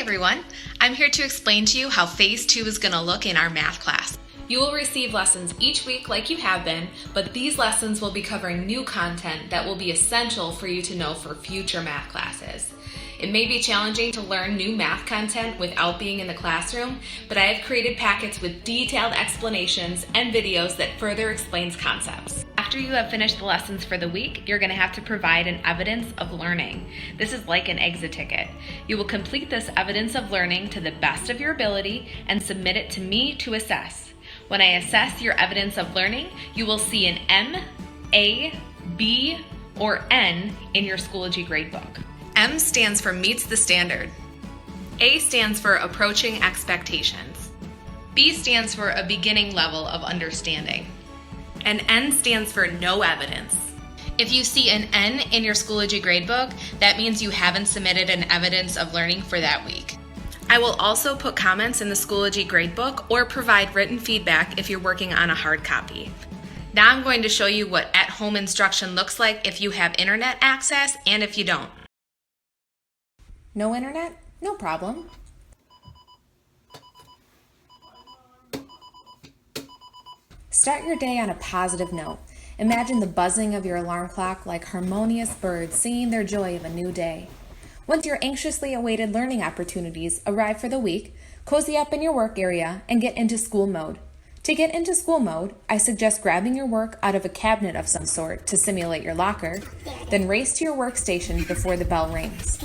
everyone, I'm here to explain to you how Phase 2 is going to look in our math class. You will receive lessons each week like you have been, but these lessons will be covering new content that will be essential for you to know for future math classes. It may be challenging to learn new math content without being in the classroom, but I have created packets with detailed explanations and videos that further explains concepts. After you have finished the lessons for the week, you're going to have to provide an evidence of learning. This is like an exit ticket. You will complete this evidence of learning to the best of your ability and submit it to me to assess. When I assess your evidence of learning, you will see an M, A, B, or N in your Schoology gradebook. M stands for meets the standard. A stands for approaching expectations. B stands for a beginning level of understanding. And N stands for no evidence. If you see an N in your Schoology gradebook, that means you haven't submitted an evidence of learning for that week. I will also put comments in the Schoology gradebook or provide written feedback if you're working on a hard copy. Now I'm going to show you what at-home instruction looks like if you have internet access and if you don't. No internet? No problem. Start your day on a positive note. Imagine the buzzing of your alarm clock like harmonious birds singing their joy of a new day. Once your anxiously awaited learning opportunities arrive for the week, cozy up in your work area and get into school mode. To get into school mode, I suggest grabbing your work out of a cabinet of some sort to simulate your locker, then race to your workstation before the bell rings.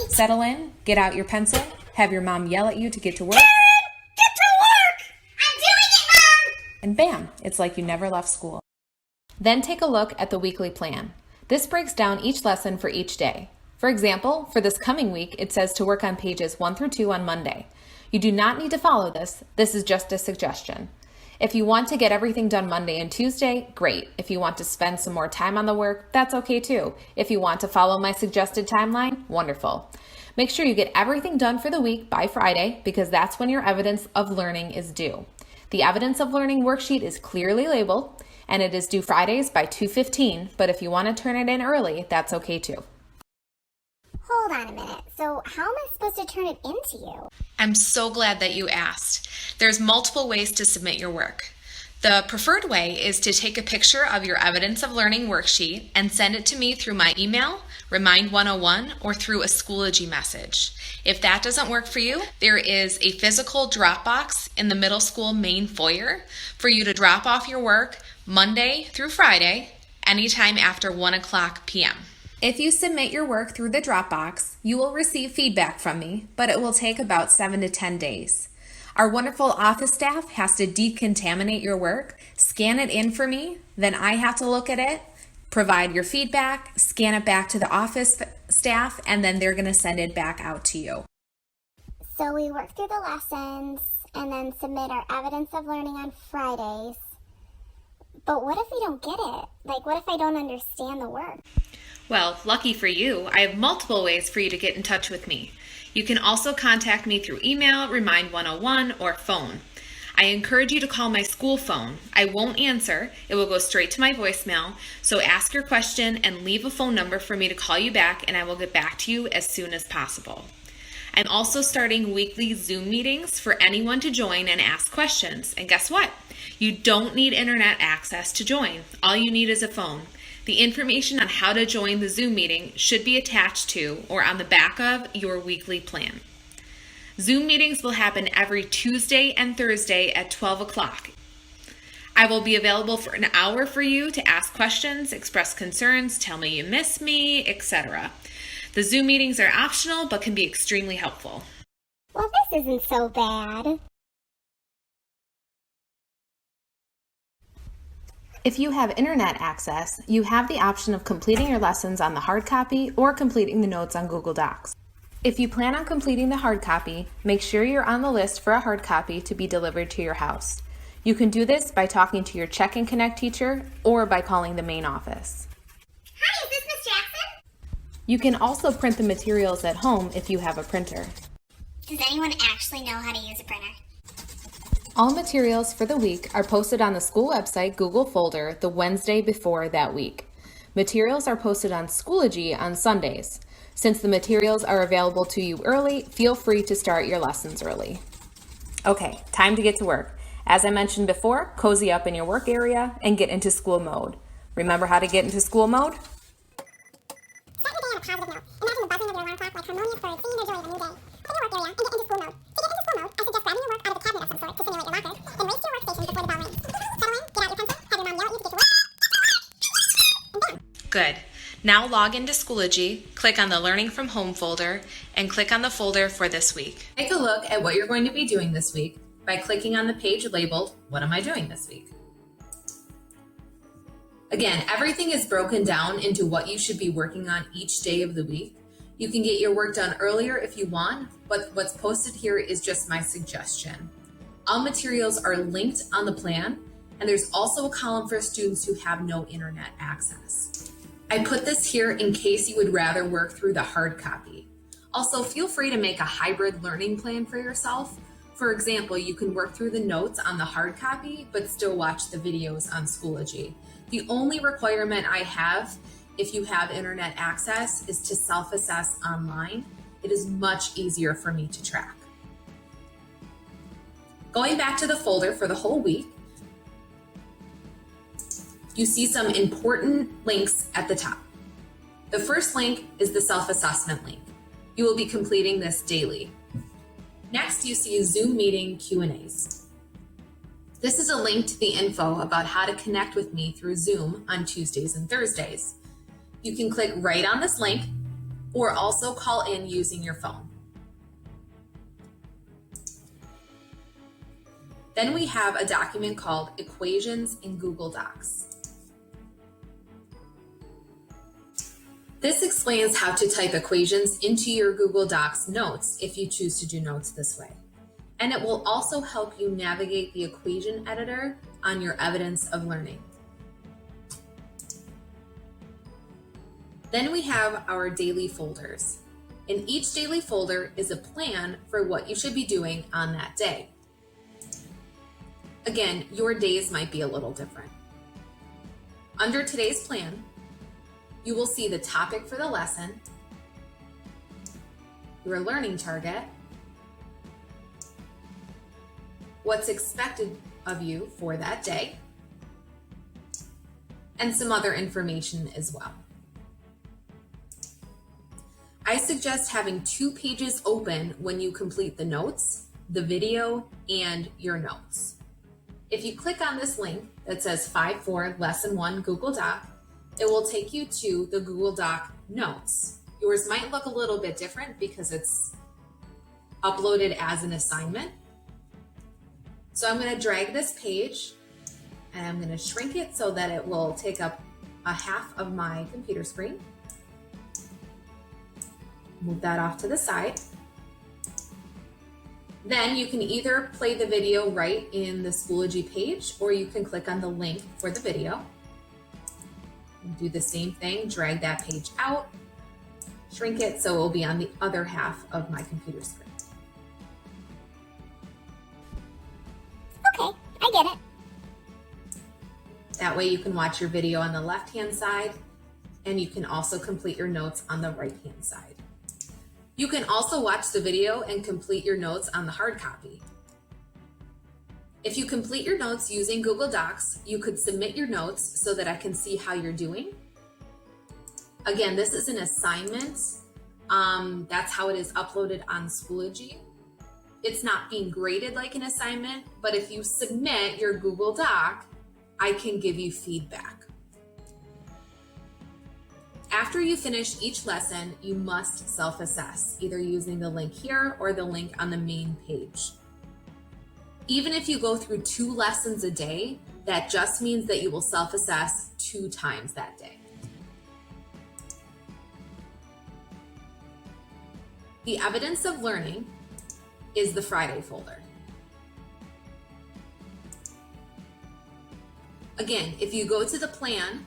Settle in, get out your pencil, have your mom yell at you to get to work. Karen, get to work! I'm doing it, Mom! And bam, it's like you never left school. Then take a look at the weekly plan. This breaks down each lesson for each day. For example, for this coming week, it says to work on pages 1 through 2 on Monday. You do not need to follow this. This is just a suggestion. If you want to get everything done Monday and Tuesday, great. If you want to spend some more time on the work, that's okay too. If you want to follow my suggested timeline, wonderful. Make sure you get everything done for the week by Friday because that's when your evidence of learning is due. The evidence of learning worksheet is clearly labeled and it is due Fridays by 2:15, but if you want to turn it in early, that's okay too. Hold on a minute. So how am I supposed to turn it into you? I'm so glad that you asked. There's multiple ways to submit your work. The preferred way is to take a picture of your evidence of learning worksheet and send it to me through my email, Remind101, or through a Schoology message. If that doesn't work for you, there is a physical drop box in the middle school main foyer for you to drop off your work Monday through Friday, anytime after 1:00 p.m. If you submit your work through the Dropbox, you will receive feedback from me, but it will take about 7 to 10 days. Our wonderful office staff has to decontaminate your work, scan it in for me, then I have to look at it, provide your feedback, scan it back to the office staff, and then they're going to send it back out to you. So we work through the lessons and then submit our evidence of learning on Fridays. But what if we don't get it? Like, what if I don't understand the work? Well, lucky for you, I have multiple ways for you to get in touch with me. You can also contact me through email, Remind101, or phone. I encourage you to call my school phone. I won't answer. It will go straight to my voicemail. So ask your question and leave a phone number for me to call you back, and I will get back to you as soon as possible. I'm also starting weekly Zoom meetings for anyone to join and ask questions. And guess what? You don't need internet access to join. All you need is a phone. The information on how to join the Zoom meeting should be attached to or on the back of your weekly plan. Zoom meetings will happen every Tuesday and Thursday at 12 o'clock. I will be available for an hour for you to ask questions, express concerns, tell me you miss me, etc. The Zoom meetings are optional but can be extremely helpful. Well, this isn't so bad. If you have internet access, you have the option of completing your lessons on the hard copy or completing the notes on Google Docs. If you plan on completing the hard copy, make sure you're on the list for a hard copy to be delivered to your house. You can do this by talking to your Check and Connect teacher or by calling the main office. Hi, is this Miss Jackson? You can also print the materials at home if you have a printer. Does anyone actually know how to use a printer? All materials for the week are posted on the school website Google folder the Wednesday before that week. Materials are posted on Schoology on Sundays. Since the materials are available to you early, feel free to start your lessons early. Okay, time to get to work. As I mentioned before, cozy up in your work area and get into school mode. Remember how to get into school mode? Start your day on a positive note. Imagine the buzzing of your alarm clock like harmonious birds singing their joy of a new day. Open your work area and get into school mode. To get into school mode, I suggest grabbing your work out of a cabinet of some sort to simulate your locker, then race to your workstation before the bell rings. Settle in, get out your pencil, have your mom yell at you to get to work, and bam! Good. Now log into Schoology, click on the Learning from Home folder, and click on the folder for this week. Take a look at what you're going to be doing this week by clicking on the page labeled, "What am I doing this week?" Again, everything is broken down into what you should be working on each day of the week. You can get your work done earlier if you want, but what's posted here is just my suggestion. All materials are linked on the plan, and there's also a column for students who have no internet access. I put this here in case you would rather work through the hard copy. Also, feel free to make a hybrid learning plan for yourself. For example, you can work through the notes on the hard copy, but still watch the videos on Schoology. The only requirement I have, if you have internet access, is to self-assess online. It is much easier for me to track. Going back to the folder for the whole week, you see some important links at the top. The first link is the self-assessment link. You will be completing this daily. Next, you see Zoom meeting Q&As. This is a link to the info about how to connect with me through Zoom on Tuesdays and Thursdays. You can click right on this link or also call in using your phone. Then we have a document called Equations in Google Docs. This explains how to type equations into your Google Docs notes if you choose to do notes this way. And it will also help you navigate the equation editor on your evidence of learning. Then we have our daily folders. In each daily folder is a plan for what you should be doing on that day. Again, your days might be a little different. Under today's plan, you will see the topic for the lesson, your learning target, what's expected of you for that day, and some other information as well. I suggest having 2 pages open when you complete the notes, the video, and your notes. If you click on this link that says 5-4 Lesson 1 Google Doc, it will take you to the Google Doc notes. Yours might look a little bit different because it's uploaded as an assignment. So I'm going to drag this page and I'm going to shrink it so that it will take up a half of my computer screen. Move that off to the side. Then you can either play the video right in the Schoology page or you can click on the link for the video. Do the same thing, drag that page out, shrink it so it will be on the other half of my computer screen. Okay, I get it. That way you can watch your video on the left-hand side and you can also complete your notes on the right-hand side. You can also watch the video and complete your notes on the hard copy. If you complete your notes using Google Docs, you could submit your notes so that I can see how you're doing. Again, this is an assignment. That's how it is uploaded on Schoology. It's not being graded like an assignment, but if you submit your Google Doc, I can give you feedback. After you finish each lesson, you must self-assess, either using the link here or the link on the main page. Even if you go through 2 lessons a day, that just means that you will self-assess 2 times that day. The evidence of learning is the Friday folder. Again, if you go to the plan,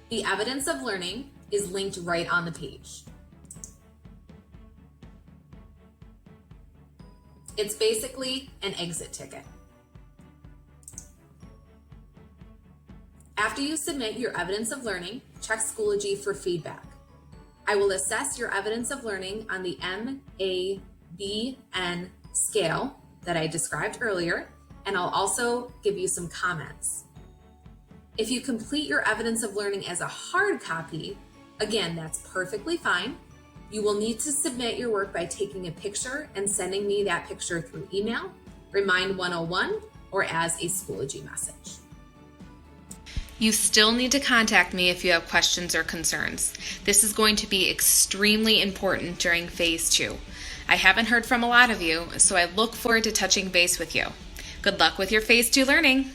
the evidence of learning is linked right on the page. It's basically an exit ticket. After you submit your evidence of learning, check Schoology for feedback. I will assess your evidence of learning on the MABN scale that I described earlier, and I'll also give you some comments. If you complete your evidence of learning as a hard copy, again, that's perfectly fine. You will need to submit your work by taking a picture and sending me that picture through email, Remind 101, or as a Schoology message. You still need to contact me if you have questions or concerns. This is going to be extremely important during Phase 2. I haven't heard from a lot of you, so I look forward to touching base with you. Good luck with your Phase 2 learning!